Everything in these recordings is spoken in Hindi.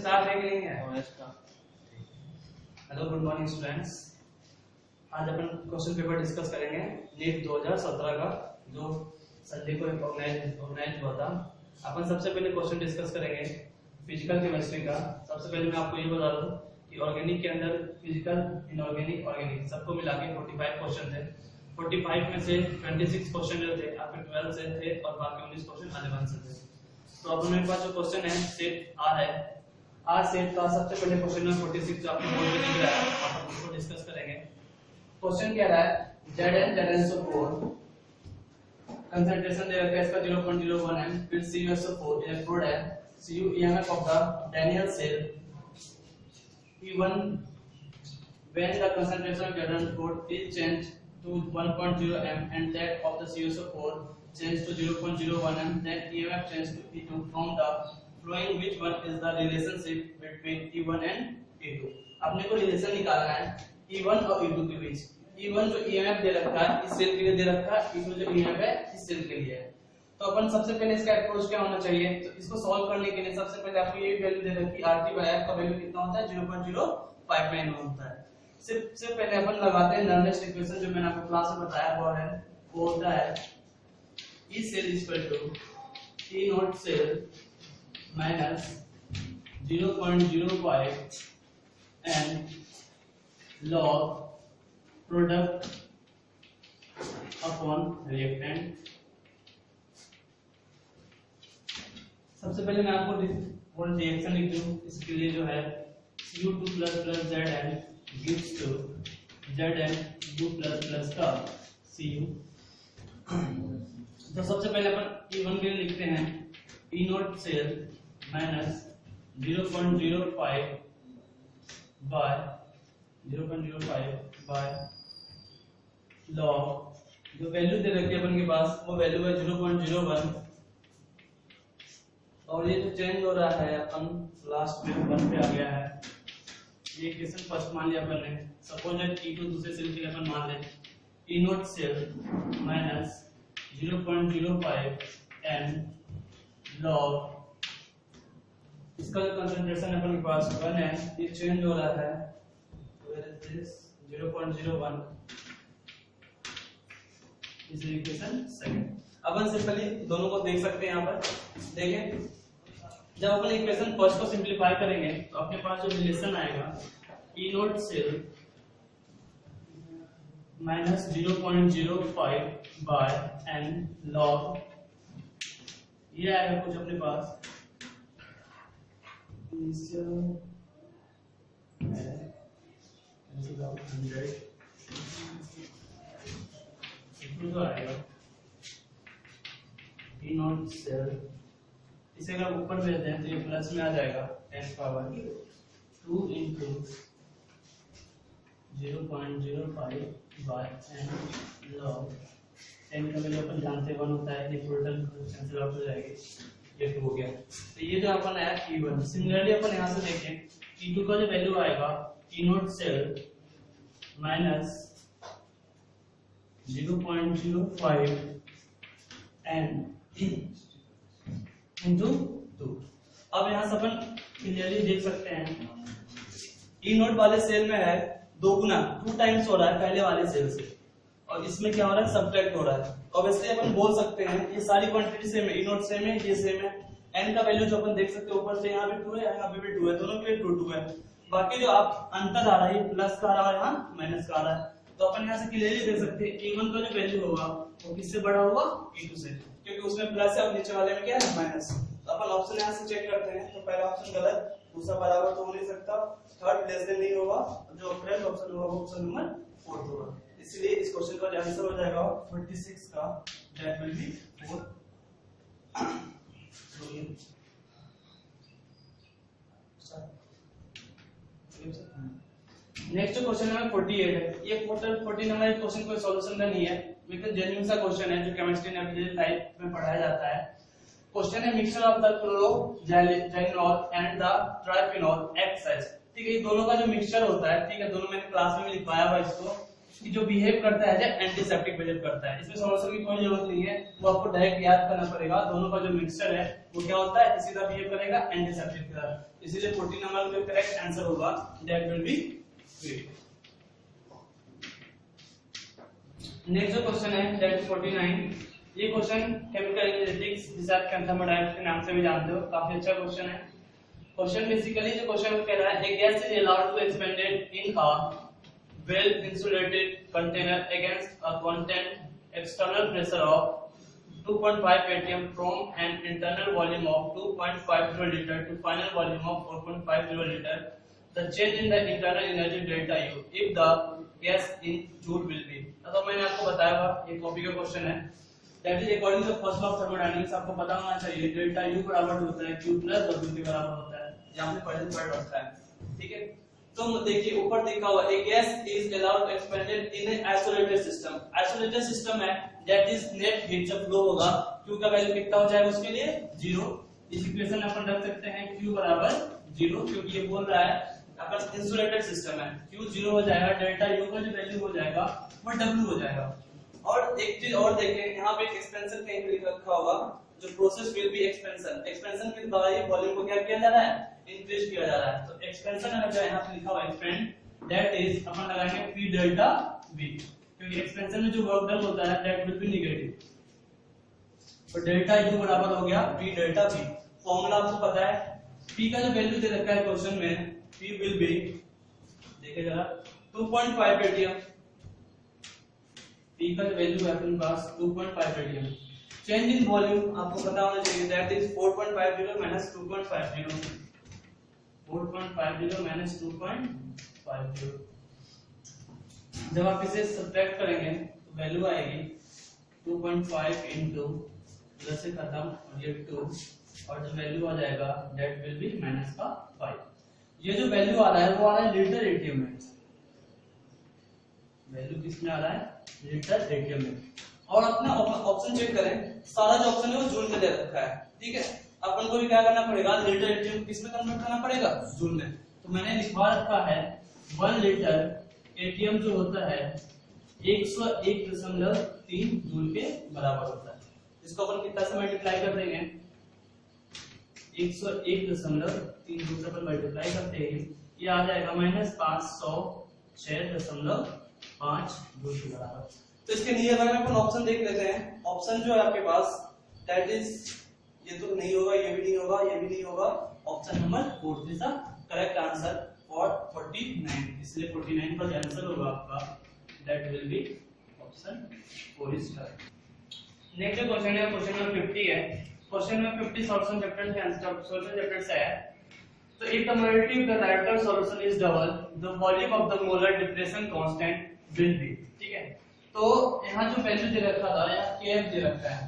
स्टार्ट है कि नहीं है? Hello good morning students. आज अपन क्वेश्चन पेपर डिस्कस करेंगे नीट 2017 का, जो संडे को ऑर्गेनाइज हुआ था। अपन सबसे पहले क्वेश्चन डिस्कस करेंगे फिजिकल केमिस्ट्री का। सबसे पहले मैं आपको ये बता दूं कि ऑर्गेनिक के अंदर फिजिकल, इनऑर्गेनिक, ऑर्गेनिक सबको मिला के 45 क्वेश्चन थे। 45 में से 26 क्वेश्चन जो थे आपके 12 से थे और बाकी 19 क्वेश्चन 11 से थे। तो अब मेरे पास जो क्वेश्चन है सेट आर है। आर सेट का सबसे पहले क्वेश्चन नंबर 46 जो आपको बोर्ड पे दिख रहा है, अपन उसको डिस्कस करेंगे। क्वेश्चन क्या रहा है, ZnSO4 कंसंट्रेशन दे रखा है इसका 0.01 m, फिर CuSO4 इलेक्ट्रोड है, Cu EMF of the Daniell cell, E1 when the concentration of ZnSO4 is changed to 1.0 m and that of the CuSO4 changed to 0.01 m, then EMF changed to E2 from the flowing, which one is the relationship between E1 and E2। अपने को रिलेशन निकालना है E1 और E2 के बीच। E1 जो EMF दे रखा है इस सेल के लिए दे रखा है, E2 जो EMF है इस सेल के लिए है। तो अपन सबसे पहले इसका अप्रोच क्या होना चाहिए, तो इसको सॉल्व करने के लिए सबसे पहले आपको ये वैल्यू दे रखी है RT/F का वैल्यू कितना होता है 0.059 होता है। सबसे पहले अपन लगाते हैं नॉर्मल इक्वेशन जो मैंने आपको क्लास में बताया वो है, वो होता है E cell is equal to E naught cell minus 0.05 and log product upon reactant। सबसे पहले मैं आपको वो रिएक्शन लिख दूं, इसके लिए जो है Cu2 + Zn gives to Zn2 + का Cu। तो सबसे पहले अपन E1 के लिए लिखते हैं E naught cell minus 0.05 by log जो वैल्यू दे रखी है अपन के पास वो वैल्यू है 0.01 और ये जो चेंज हो रहा है अपन लास्ट में 1 पे आ गया है। ये इक्वेशन फर्स्ट मान लिया अपन ने। सपोज दैट E2 दूसरे सेल के लिए अपन मान लें E naught cell minus 0.05 and log इसका जो कंसंट्रेशन अपन के पास 1 है, ये चेंज हो रहा है where is this 0.01 इस इक्वेशन सेकंड। अपन सिंपली दोनों को देख सकते हैं। यहाँ पर देखें, जब अपन इक्वेशन फर्स्ट को सिंपलीफाई करेंगे तो अपने पास जो रिलेशन आएगा E naught cell minus 0.05 by n log, ये आएगा कुछ अपने पास initial 100 इतना तो आएगा E naught cell, इसे अगर ऊपर भेजते हैं तो ये प्लस में आ जाएगा 10 power 2 into 0.05 by n log 10 का वैल्यू अपन जानते हैं 1 होता है, ये टोटल कैंसिल आउट हो जाएगी, ये 2 हो गया। तो ये जो अपन आया E1। सिमिलरली अपन यहाँ से देखें E2 का जो वैल्यू आएगा E naught cell minus 0.05 and into 2। अब यहाँ से अपन क्लियरली देख सकते हैं E naught वाले सेल में है 2 गुना 2 टाइम्स हो रहा है पहले वाले सेल से, और इसमें क्या हो रहा है सब्ट्रैक्ट हो रहा है। ऑब्वियसली अपन बोल सकते हैं ये सारी क्वांटिटी सेम है, E naught सेम है, ये सेम है। n का वैल्यू जो अपन देख सकते हैं ऊपर से यहाँ पे 2 है, यहाँ पे भी 2 है, दोनों के लिए 2 2 है। बाकी जो आप अंतर आ रहा है ये प्लस का आ रहा है, यहाँ माइनस का आ रहा है। तो अपन यहाँ से क्लियरली देख सकते हैं E1 का जो वैल्यू होगा वो किससे बड़ा होगा E2 से, क्योंकि उसमें प्लस है और नीचे वाले में क्या है माइनस। तो अपन ऑप्शन यहाँ से चेक करते हैं, तो पहला ऑप्शन गलत, दूसरा बराबर तो हो नहीं सकता, थर्ड लेस देन नहीं होगा, जो करेक्ट ऑप्शन होगा वो ऑप्शन नंबर 4 होगा। इसलिए इस क्वेश्चन का आंसर हो जाएगा 46 का, that will B 4। Next question number 48 है। ये 40 नंबर क्वेश्चन कोई सॉल्यूशन का नहीं है, लेकिन जेन्युइन सा क्वेश्चन है जो केमिस्ट्री एप्लीकेशन टाइप में पढ़ाया जाता है। क्वेश्चन है mixture of the chlorogeninol and the triphenol act as. ठीक है, ये दोनों का जो मिक्सचर होता है, ठीक है, दोनों मैंने क्लास में भी लिखवाया हुआ इसको, कि जो बिहेव करता है एज एंटीसेप्टिक बिहेव करता है। इसमें सॉल्यूशन की कोई जरूरत नहीं है, वो आपको डायरेक्ट याद करना पड़ेगा। दोनों का जो मिक्सचर है वो क्या होता है, सीधा बिहेव करेगा एंटीसेप्टिक की तरह। इसीलिए 14 नंबर का करेक्ट आंसर होगा that will be B. Next जो क्वेश्चन है दैट इज 49। ये क्वेश्चन केमिकल एनालिटिक्स जिसे आप थर्मोडायनामिक्स के नाम से भी जानते हो, काफी अच्छा क्वेश्चन है। क्वेश्चन बेसिकली जो क्वेश्चन कह रहा है, a gas is allowed to expanded in a well insulated container against a constant external pressure of 2.5 atm from an internal volume of 2.50 liter to final volume of 4.50 liter. The change in the internal energy delta U if the gas in joule will be। तो मैंने आपको बताया हुआ, ये कॉपी का क्वेश्चन है। That is according to first law of thermodynamics आपको पता होना चाहिए डेल्टा U बराबर होता है Q प्लस W के बराबर होता है, यहाँ पे पढ़ रखा है। ठीक है, तो देखिए ऊपर लिखा हुआ a gas is allowed expanded in a isolated system. Isolated system है दैट इज नेट हीट जब फ्लो होगा Q का वैल्यू कितना हो जाएगा उसके लिए 0। इस इक्वेशन में अपन रख सकते हैं Q बराबर 0, क्योंकि ये बोल रहा है अपन इंसुलेटेड सिस्टम है, Q 0 हो जाएगा, डेल्टा U का जो वैल्यू हो जाएगा वो W हो जाएगा। और एक चीज और देखें, यहाँ पे एक एक्सपेंशन कहीं पे रखा होगा, जो process will be expansion. Expansion के द्वारा ये वॉल्यूम को क्या किया जा रहा है, इंक्रीज किया जा रहा है। तो एक्सपेंशन अगर जो यहाँ पे लिखा हुआ एक्सपेंड दैट इज अपन लगाएंगे P डेल्टा V, क्योंकि एक्सपेंशन में जो वर्क डन होता है दैट विल बी नेगेटिव। तो डेल्टा U बराबर हो गया P डेल्टा V। फॉर्मूला आपको पता है, P का जो वैल्यू दे रखा है क्वेश्चन में, P विल बी देखिए जरा 2.5 एटीएम। P का जो वैल्यू है अपने पास 2.5 एटीएम। चेंज इन वॉल्यूम आपको पता होना चाहिए दैट इज 4.50 माइनस 2.50। 4.50 माइनस 2.50। जब आप इसे सब्ट्रैक्ट करेंगे तो वैल्यू आएगी 2.5 इनटू प्लस से खत्म और ये 2, और जो वैल्यू आ जाएगा दैट विल बी माइनस का 5। ये जो वैल्यू आ रहा है वो आ रहा है लीटर एटीएम में। वैल्यू किस में आ रहा है, लीटर एटीएम में। और अपना ऑप्शन चेक करें, सारा जो ऑप्शन है वो जूल में दे रखा है। ठीक है, अपन को भी क्या करना पड़ेगा, लीटर एटीएम किस में कन्वर्ट करना पड़ेगा, जूल में। तो मैंने लिखवा रखा है 1 लीटर एटीएम जो होता है 101.3 जूल के बराबर होता है। इसको अपन कितना से मल्टीप्लाई कर देंगे, 101.3 जूल से अपन मल्टीप्लाई करते हैं, ये आ जाएगा -506.5 जूल के बराबर। तो इसके लिए अगर अपन ऑप्शन देख लेते हैं, ऑप्शन जो है आपके पास दैट इज, ये तो नहीं होगा, ये भी नहीं होगा, ये भी नहीं होगा। Option number 4 is the correct answer for 49। इसलिए 49 का जो आंसर होगा आपका that will B option 4 is correct. Next जो क्वेश्चन है क्वेश्चन नंबर 50 है। क्वेश्चन नंबर 50 सॉल्यूशन चैप्टर के आंसर सॉल्यूशन चैप्टर से है। तो if the molarity of the radical solution is double, the volume of the molar depression constant will be। ठीक है, तो यहाँ जो वैल्यू दे रखा था यहाँ kf दे रखा है,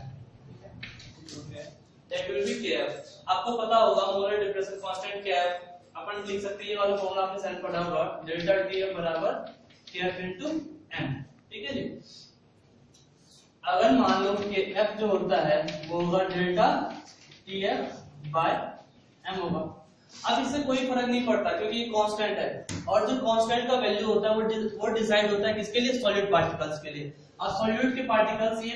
that will be kf। आपको पता होगा मोलर डिप्रेशन कांस्टेंट kf, अपन लिख सकते हैं ये वाला फॉर्मूला आपने शायद पढ़ा होगा, डेल्टा tf बराबर kf into m। ठीक है जी, अगर मान लो कि f जो होता है वो होगा डेल्टा tf by m होगा। अब इससे कोई फर्क नहीं पड़ता क्योंकि ये कांस्टेंट है, और जो कांस्टेंट का वैल्यू होता है वो डिसाइड होता है किसके लिए, सॉलिड पार्टिकल्स के लिए। और सॉलिड के पार्टिकल्स ये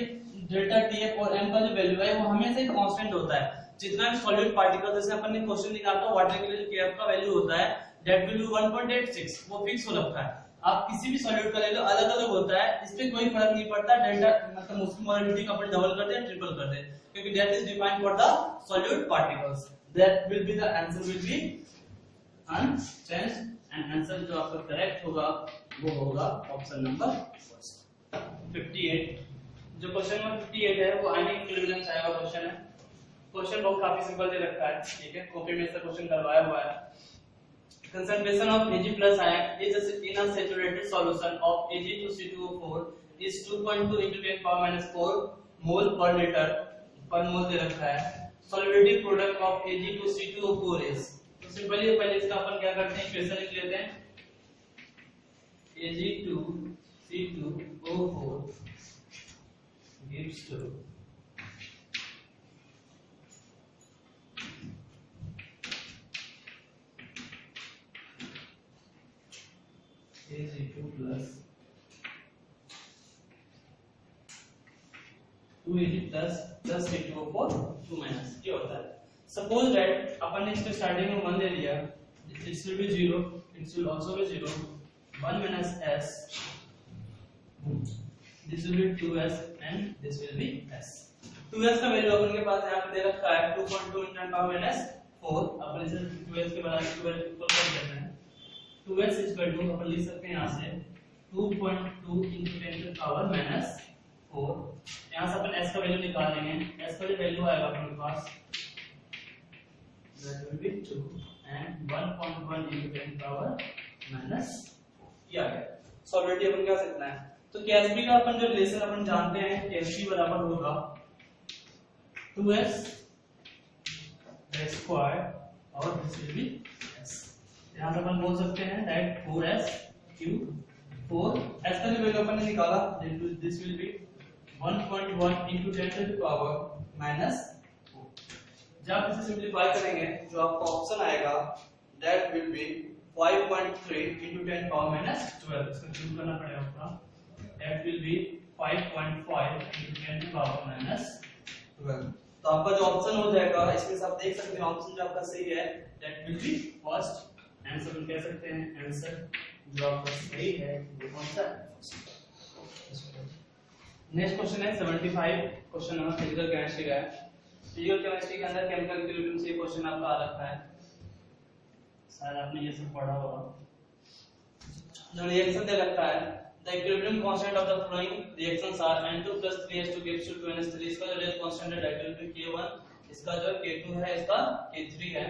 डेल्टा टीएफ और एम का जो वैल्यू है वो हमेशा कांस्टेंट होता है। जितना भी सॉलिड पार्टिकल, जैसे अपन ने क्वेश्चन निकाला था वाटर के लिए जो केएफ का वैल्यू होता है दैट विल बी 1.86, वो फिक्स हो रखा है। आप किसी भी सॉलिड का ले लो अलग अलग होता है, इससे कोई फर्क नहीं पड़ता। डेल्टा मतलब उसकी मोलरिटी का अपन डबल कर दे ट्रिपल कर दे, क्योंकि that is defined for the solid particles. That will be the answer will be unchanged, and answer जो आपका करेक्ट होगा वो होगा ऑप्शन नंबर 58। जो क्वेश्चन नंबर 58 है वो आयनिक इक्विवेलेंस आएगा क्वेश्चन है। क्वेश्चन बहुत काफी सिंपल दे रखा है, ठीक है, कॉपी में से क्वेश्चन करवाया हुआ है। Concentration of Ag plus ion is in a saturated solution of Ag2C2O4 is 2.2 into 10 power minus 4 mole per liter per mole दे रखा है। Solubility product of Ag2C2O4 is, तो सिंपली पहले इसका अपन क्या करते हैं, इक्वेशन लिख लेते हैं। Ag2C2O4 gives to Ag2 plus 280 plus K2O4 2 minus ये होता है। सपोज दैट अपन ने इसके स्टार्टिंग में 1 ले लिया, it will be 0, it will also be 0, 1 minus s, this will be 2s and this will be s। 2s का वैल्यू अपन के पास यहां पे दे रखा है 2.2 × 10 पावर माइनस 4, अपन इसे 2s के बराबर 12 इक्वल कर देते हैं। 2s इक्वल टू अपन लिख सकते हैं यहां से 2.2 × 10 की पावर माइनस 4। यहां से अपन s का वैल्यू निकालेंगे, s का जो वैल्यू आएगा अपने पास that will be 2 and 1.1 × 10 की पावर माइनस 4 ये आ गया। सॉलिडिटी अपन क्या सकते हैं, तो KSB का अपन जो रिलेशन अपन जानते हैं KSB बराबर होगा 2s स्क्वायर और दिस विल बी s। यहां पे अपन बोल सकते हैं दैट 4s क्यूब 4 s का जो वैल्यू अपन ने निकाला दिस विल बी 1.1 × 10 की पावर माइनस 4। जब आप इसे सिंपलीफाई करेंगे जो आपका ऑप्शन आएगा that will B 5.3 × 10 power minus 12। इसको क्यूब करना पड़ेगा आपका, दैट विल बी 5.5 × 10 की पावर माइनस 12। तो आपका जो ऑप्शन हो जाएगा इसमें से आप देख सकते हैं ऑप्शन जो आपका सही है that will B first answer. हम कह सकते हैं आंसर जो आपका सही है वो कौन सा है। नेक्स्ट क्वेश्चन है 75, क्वेश्चन नंबर फिजिकल केमिस्ट्री का है। फिजिकल केमिस्ट्री के अंदर केमिकल इक्विलिब्रियम से क्वेश्चन आपका आ रखा है, शायद आपने ये सब पढ़ा होगा। जो रिएक्शन दे रखा है the equilibrium constant of the following reactions are N2 + 3H2 gives to 2NH3। इसका जो रेट कांस्टेंट है दैट विल बी K1, इसका जो K2 है इसका K3 है।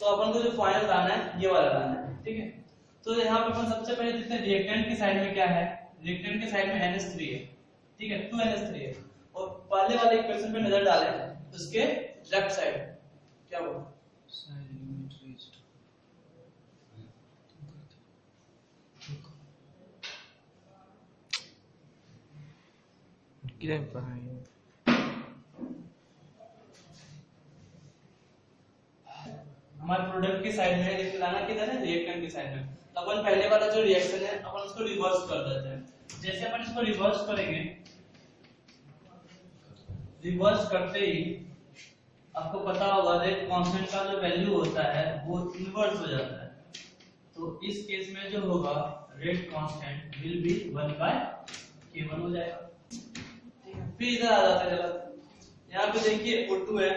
तो अपन को जो फाइनल लाना है ये वाला लाना है, ठीक है। तो यहाँ पे अपन सबसे पहले देखते हैं रिएक्टेंट की साइड में क्या है। रिएक्टेंट की साइड में NH3 है, ठीक है, 2NH3 है। और पहले वाले इक्वेशन पे नजर डालें उसके लेफ्ट साइड क्या होगा, हमारे प्रोडक्ट की साइड में लेकिन लाना किधर है, रिएक्टेंट की साइड में। तो अपन पहले वाला जो रिएक्शन है अपन उसको रिवर्स कर देते हैं। जैसे अपन इसको रिवर्स करेंगे, रिवर्स करते ही आपको पता होगा रेट कांस्टेंट का जो वैल्यू होता है वो इनवर्स हो जाता है। तो इस केस में जो होगा rate constant will be 1/K1 हो जाएगा, ठीक है। फिर इधर आ जाते हैं, चलो यहाँ पे देखिए O2 है,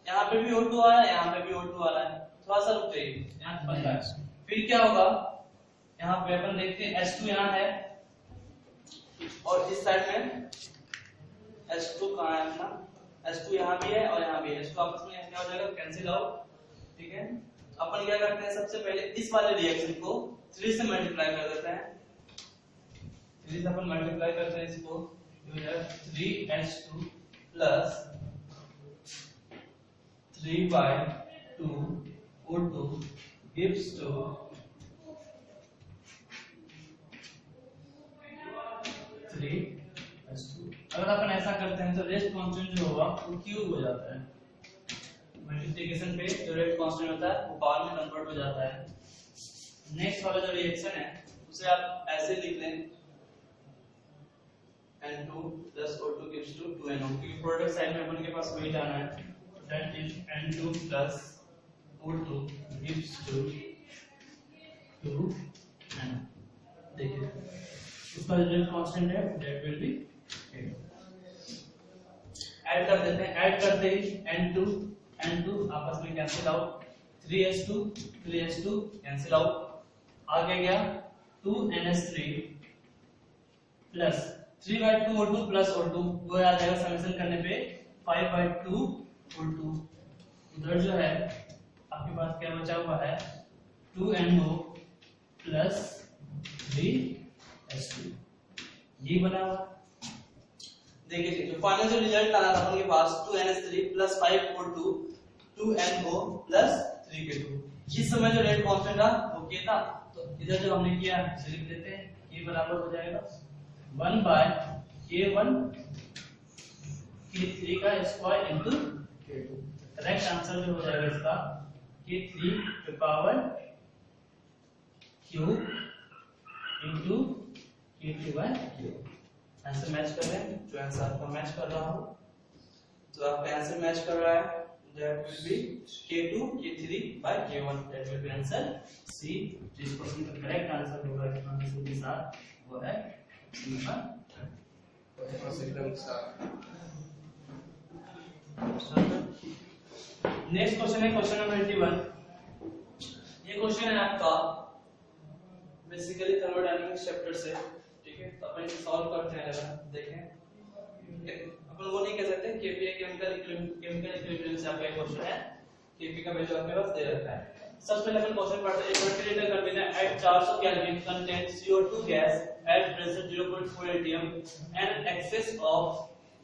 यहाँ पे भी O2 आ रहा है, यहाँ पे भी O2 आ रहा है, थोड़ा सा रुक जाइए यहाँ पर है। फिर क्या होगा, यहाँ पे अपन देखते हैं H2 यहाँ है और इस साइड में H2 कहाँ है अपना, H2 यहाँ भी है और यहाँ भी है। H2 आपस में क्या हो जाएगा, कैंसिल आउट, ठीक है। अपन क्या करते हैं सबसे पहले इस वाले रिएक्शन को 3 से मल्टीप्लाई कर देते हैं। 3 से अपन मल्टीप्लाई करते हैं इसको, ये हो जाएगा 3H2 plus 3/2 O2 gives to 3H2। अगर अपन ऐसा करते हैं तो रेट कांस्टेंट जो होगा वो क्यूब हो जाता है। मल्टीप्लिकेशन पे जो रेट कांस्टेंट होता है वो पावर में कन्वर्ट हो जाता है। नेक्स्ट वाला जो रिएक्शन है उसे आप ऐसे लिख लें N2 + O2 gives to 2NO, क्योंकि प्रोडक्ट साइड में अपन के पास वही जाना है। That is N2 + O2 gives to 2NO। देखिए इसका जो रेट कांस्टेंट है that will be ऐड कर देते हैं। ऐड करते ही N2 आपस में cancel out, 3H2 cancel out, आगे गया 2NH3 plus 3/2 O2 plus O2, वो आ जाएगा समेशन करने पे 5/2 O2। उधर जो है आपके पास क्या बचा हुआ है 2NO प्लस 3H2, ये बना हुआ। देखिए जो फाइनल जो रिजल्ट आना था अपने पास 2NH3 plus 5O2 2NO plus 3K2। इस समय जो रेट कांस्टेंट था वो K था, तो इधर जो हमने किया इसे लिख देते हैं, K बराबर हो जाएगा 1/K1 K3 का square into K2। Correct answer जो हो जाएगा इसका K3 की power cube into K2 by K1। Answer match कर रहे हैं, जो आंसर आपका मैच कर रहा हो, तो आपका आंसर मैच कर रहा है, that will be K2 K3 by K1, that will be answer C। जिस क्वेश्चन का करेक्ट आंसर होगा इसमें के साथ वो है नंबर 3। नेक्स्ट क्वेश्चन है क्वेश्चन नंबर 81। ये क्वेश्चन है आपका बेसिकली थर्मोडायनामिक्स चैप्टर से, ठीक है। तो अपन इसे सॉल्व करते हैं, जरा देखें। अपन वो नहीं कह सकते केपी केमिकल इक्विलिब्रियम से आपका क्वेश्चन है, केपी का वैल्यू आपके पास दे रखा है। सबसे पहले अपन क्वेश्चन पढ़ते हैं। Refrigerator container at 400 kelvin contain CO2 gas at pressure 0.4 atm and excess of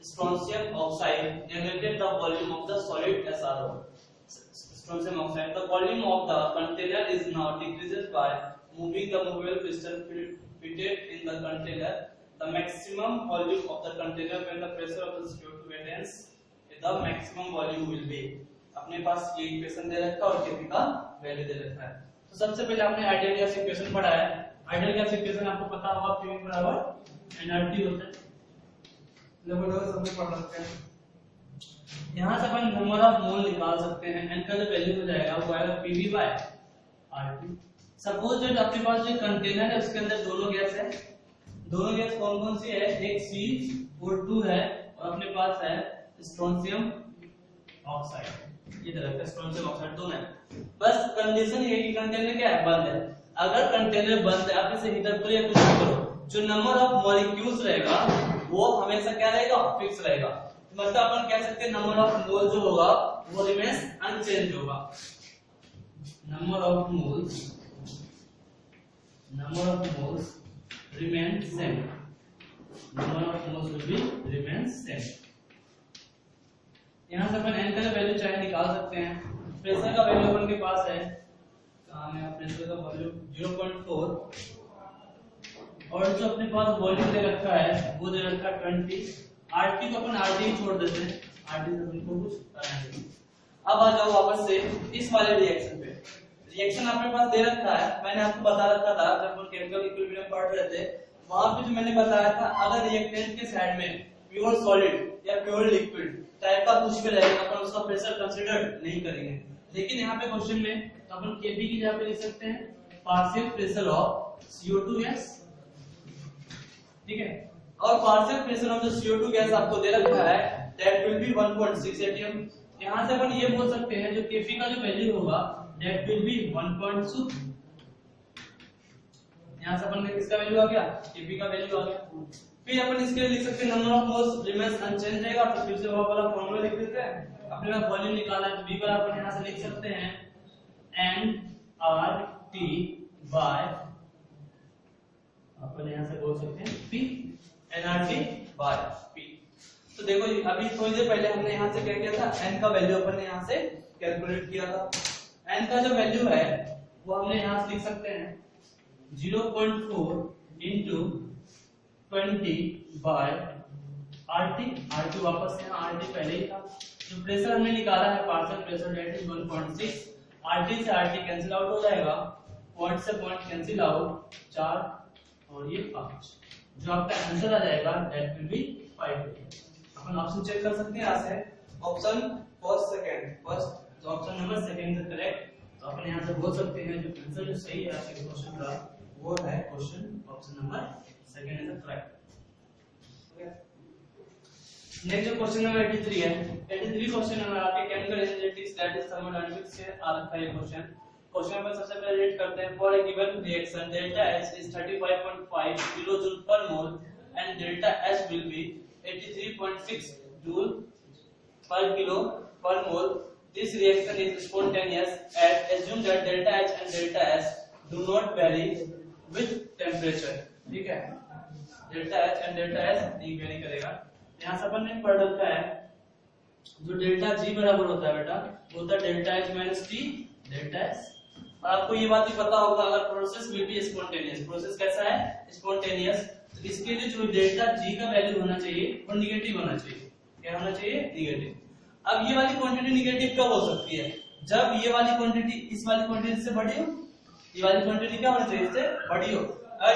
strontium oxide generated the volume of the solid SRO। strontium oxide, the volume of the container is now decreases by moving the movable piston fitted in the container। the maximum volume of the container when the pressure of the CO2 attains the maximum volume will be। अपने पास ये इक्वेशन दे रखा है और केपी का वैल्यू दे रखा है। तो सबसे पहले आपने आइडियल गैस इक्वेशन पढ़ा है। आइडियल गैस इक्वेशन आपको पता होगा, P बराबर nRT होता है, लगभग सबने पढ़ रखा है। यहां से अपन नंबर ऑफ मोल निकाल सकते हैं। n का जो वैल्यू हो जाएगा वो आएगा Pv by RT। Suppose that आपके पास जो कंटेनर है उसके अंदर दोनों गैस है। दोनों गैस कौन कौन सी है? एक CO2 है और अपने पास है स्ट्रोंशियम ऑक्साइड। ये तरह का स्ट्रोंशियम ऑक्साइड दोनों है। बस कंडीशन ये है कि कंटेनर क्या है? बंद है। अगर कंटेनर बंद है, आप इसे हीटर करो या कुछ भी करो, जो नंबर ऑफ मॉलिक्यूल्स रहेगा वो हमेशा क्या रहेगा? फिक्स रहेगा। मतलब अपन कह सकते हैं नंबर ऑफ मोल जो होगा वो रिमेन्स अनचेंज होगा। Number of moles remain same। number of moles will be remain same। यहां से अपन n का वैल्यू चाहे निकाल सकते हैं। प्रेशर का वैल्यू अपन के पास है, कहां है? प्रेशर का वैल्यू 0.4 और जो अपने पास वॉल्यूम दे रखा है वो दे रखा है 20। RT को अपन RT ही छोड़ देते हैं, RT से अपन को कुछ करना नहीं। अब आ जाओ वापस से इस वाले रिएक्शन पे। रिएक्शन आपके पास दे रखा है, मैंने आपको बता रखा था जब हम केमिकल इक्विलिब्रियम पढ़ रहे थे, वहां पे जो मैंने बताया था अगर रिएक्टेंट के साइड में प्योर सॉलिड या प्योर लिक्विड टाइप का कुछ भी रहेगा अपन उसका प्रेशर कंसीडर नहीं करेंगे। लेकिन यहाँ पे क्वेश्चन में तो अपन केपी की जगह पे लिख सकते हैं partial pressure of CO2 gas, ठीक है। और partial pressure of the CO2 gas आपको दे रखा है, दैट विल बी 1.6 atm। यहाँ से अपन ये बोल सकते हैं जो केपी का जो वैल्यू होगा that will be 1.2। यहां से अपन का किसका वैल्यू आ गया? Kp का वैल्यू आ गया। फिर अपन इसके लिए लिख सकते हैं number of moles remains unchanged रहेगा, तो फिर से वो वाला फॉर्मूला लिख देते हैं। अपने पास वॉल्यूम निकाला है तो V बराबर अपन यहां से लिख सकते हैं nRT by, अपन यहां से बोल सकते हैं P, nRT by P। तो देखो अभी थोड़ी देर पहले हमने यहां से क्या किया था? n का वैल्यू अपन ने यहां से कैलकुलेट किया था। n का जो वैल्यू है वो हमने यहां से लिख सकते हैं 0.4 into 20 by RT वापस यहाँ RT पहले ही था। जो प्रेशर हमने निकाला है partial pressure that is 1.6। RT से RT कैंसिल आउट हो जाएगा, पॉइंट से पॉइंट कैंसिल आउट, 4 और ये 5। जो आपका आंसर आ जाएगा दैट विल बी 5। अपन ऑप्शन चेक कर सकते हैं यहाँ से, ऑप्शन फर्स्ट तो option number second is correct. तो अपन यहां से बोल सकते हैं जो आंसर जो सही है आपके क्वेश्चन का वो है question option number second is correct. Next जो क्वेश्चन नंबर 83 है, 83 क्वेश्चन नंबर आपके chemical energetics that is thermodynamics से आ रखा है क्वेश्चन। क्वेश्चन में सबसे पहले रेट करते हैं। For a given reaction delta H is 35.5 kilojoule per mole and delta H will be 83.6 joule per kilo per mole. This reaction is spontaneous and assume that delta H and delta S do not vary with temperature। ठीक है, delta H and delta S नहीं वेरी करेगा। यहाँ से अपन ने पढ़ रखा है जो डेल्टा G बराबर होता है बेटा वो होता है delta H minus T delta S। और आपको ये बात भी पता होगा अगर process will be spontaneous, process कैसा है? स्पॉन्टेनियस। तो इसके लिए जो डेल्टा G का वैल्यू होना चाहिए वो निगेटिव होना चाहिए। क्या होना चाहिए? निगेटिव। अब ये वाली क्वांटिटी निगेटिव कब हो सकती है? जब ये वाली क्वांटिटी इस वाली क्वांटिटी से बड़ी हो। ये वाली क्वांटिटी क्या होनी चाहिए? इससे बड़ी हो।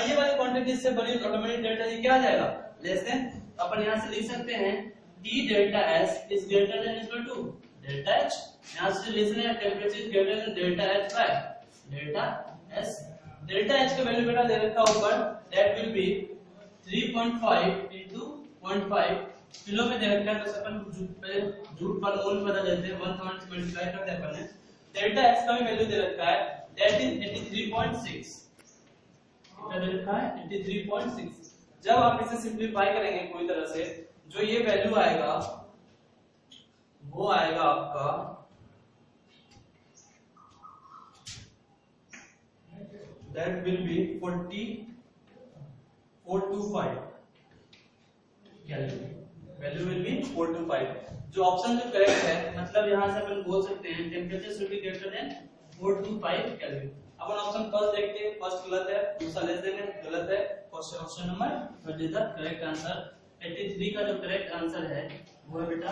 ये वाली क्वांटिटी इससे बड़ी तो ऑटोमेटिक डेल्टा जी क्या आ जाएगा, लेस देन। अपन यहां से लिख सकते हैं T delta S is greater than equal to delta H। यहां से लिखना है temperature is greater than delta H by delta S। Delta H का वैल्यू बेटा दे रखा ऊपर, that will be 3.5 into 0.5 kilo में दे रखा है, तो अपन जूल पर मोल बदल देते हैं, 1000 से मल्टीप्लाई करते हैं अपन ने। डेल्टा X का भी वैल्यू दे रखा है, दैट इज 83.6। कितना दे रखा है 83.6। जब आप इसे सिंपलीफाई करेंगे पूरी तरह से, जो ये वैल्यू आएगा वो आएगा आपका that will B 425 calorie. Value will be 425। जो ऑप्शन जो करेक्ट है, मतलब यहां से अपन बोल सकते हैं temperature should be greater than 425 calorie. Upon option first देखते हैं, फर्स्ट गलत है, दूसरा लेस देन गलत है, option number what is the correct answer. 83 का जो करेक्ट आंसर है वो है बेटा